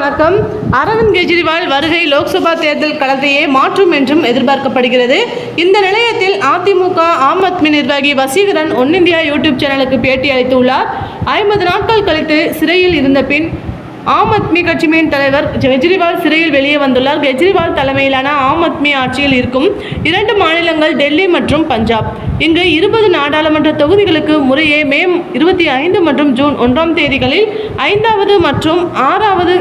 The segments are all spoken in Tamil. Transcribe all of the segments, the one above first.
வணக்கம். அரவிந்த் கெஜ்ரிவால் வருகை லோக்சபா தேர்தல் களத்தையே மாற்றும் என்றும் எதிர்பார்க்கப்படுகிறது. இந்த நிலையத்தில் அதிமுக ஆம் ஆத்மி நிர்வாகி வசீகரன் ஒன் இந்தியா யூடியூப் சேனலுக்கு பேட்டி அளித்துள்ளார். 50 நாட்கள் கழித்து சிறையில் இருந்த பின் ஆம் ஆத்மி கட்சியின் தலைவர் கெஜ்ரிவால் சிறையில் வெளியே வந்துள்ளார். கெஜ்ரிவால் தலைமையிலான ஆம் ஆத்மி ஆட்சியில் இருக்கும் 2 மாநிலங்கள் டெல்லி மற்றும் பஞ்சாப். இங்கு 20 நாடாளுமன்ற தொகுதிகளுக்கு முறையே மே 25 மற்றும் ஜூன் 1ஆம் தேதிகளில் 5வது மற்றும் 6வது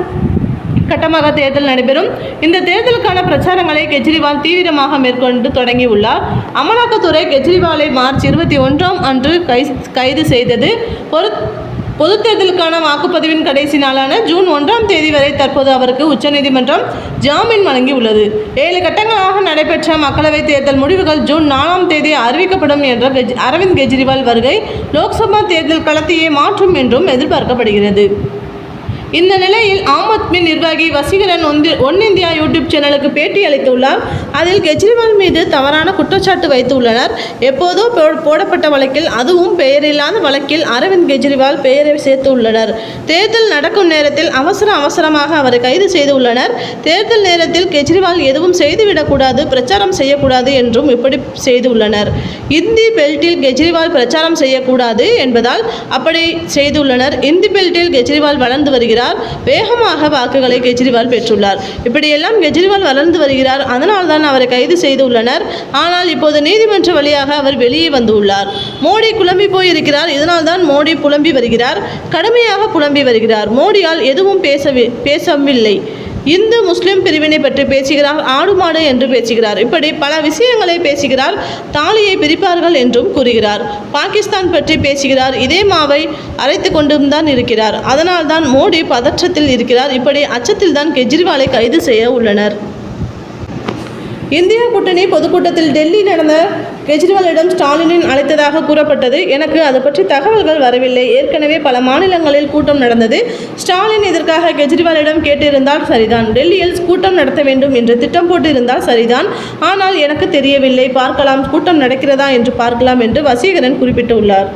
கட்டமாக தேர்தல் நடைபெறும். இந்த தேர்தலுக்கான பிரச்சாரங்களை கெஜ்ரிவால் தீவிரமாக மேற்கொண்டு தொடங்கியுள்ளார். அமலாக்கத்துறை கெஜ்ரிவாலை மார்ச் 21ஆம் அன்று கைது செய்தது. பொது தேர்தலுக்கான வாக்குப்பதிவின் கடைசி நாளான ஜூன் 1ஆம் தேதி வரை தற்போது அவருக்கு உச்சநீதிமன்றம் ஜாமீன் வழங்கியுள்ளது. 7 கட்டங்களாக நடைபெற்ற மக்களவைத் தேர்தல் முடிவுகள் ஜூன் 4ஆம் தேதி அறிவிக்கப்படும் என்ற அரவிந்த் கெஜ்ரிவால் வருகை லோக்சபா தேர்தல் களத்தையே மாற்றும் என்றும் எதிர்பார்க்கப்படுகிறது. இந்த நிலையில் ஆம் ஆத்மி நிர்வாகி வசீகரன் ஒன் இந்தியா யூடியூப் சேனலுக்கு பேட்டி அளித்துள்ளார். அதில் கெஜ்ரிவால் மீது தவறான குற்றச்சாட்டு வைத்துள்ளனர். எப்போதோ போடப்பட்ட வழக்கில், அதுவும் பெயரில்லாத வழக்கில் அரவிந்த் கெஜ்ரிவால் பெயரை சேர்த்துள்ளனர். தேர்தல் நடக்கும் நேரத்தில் அவசரமாக அவரை கைது செய்துள்ளனர். தேர்தல் நேரத்தில் கெஜ்ரிவால் எதுவும் செய்துவிடக்கூடாது, பிரச்சாரம் செய்யக்கூடாது என்றும் இப்படி செய்துள்ளனர். இந்தி பெல்ட்டில் கெஜ்ரிவால் பிரச்சாரம் செய்யக்கூடாது என்பதால் அப்படி செய்துள்ளனர். இந்தி பெல்ட்டில் கெஜ்ரிவால் வளர்ந்து வருகிறார். வேகமாக வாக்குகளை கெஜ்ரிவால் பெற்றுள்ளார். இப்படியெல்லாம் கெஜ்ரிவால் வளர்ந்து வருகிறார். அதனால்தான் அவரை கைது செய்துள்ளனர். ஆனால் இப்போது நீதிமன்ற வழியாக அவர் வெளியே வந்துள்ளார். மோடி குழம்பி போயிருக்கிறார். இதனால்தான் மோடி புலம்பி வருகிறார். கடுமையாக புலம்பி வருகிறார். மோடியால் எதுவும் பேசவில்லை. இந்து முஸ்லிம் பிரிவினை பற்றி பேசுகிறார். ஆடு மாடு என்று பேசுகிறார். இப்படி பல விஷயங்களை பேசுகிறார். தாலியை பிரிப்பார்கள் என்றும் கூறுகிறார். பாகிஸ்தான் பற்றி பேசுகிறார். இதே மாவை அரைத்து கொண்டும் தான் இருக்கிறார். அதனால்தான் மோடி பதற்றத்தில் இருக்கிறார். இப்படி அச்சத்தில் தான் கெஜ்ரிவாலை கைது செய்ய உள்ளனர். இந்தியா கூட்டணி பொதுக்கூட்டத்தில் டெல்லி நடந்த கெஜ்ரிவாலிடம் ஸ்டாலினின் அழைத்ததாக கூறப்பட்டது. எனக்கு அது பற்றி தகவல்கள் வரவில்லை. ஏற்கனவே பல மாநிலங்களில் கூட்டம் நடந்தது. ஸ்டாலின் இதற்காக கெஜ்ரிவாலிடம் கேட்டிருந்தால் சரிதான். டெல்லியில் கூட்டம் நடத்த வேண்டும் என்று திட்டம் போட்டு இருந்தால் சரிதான். ஆனால் எனக்கு தெரியவில்லை. பார்க்கலாம், கூட்டம் நடக்கிறதா என்று பார்க்கலாம் என்று வசீகரன் குறிப்பிட்டுள்ளார்.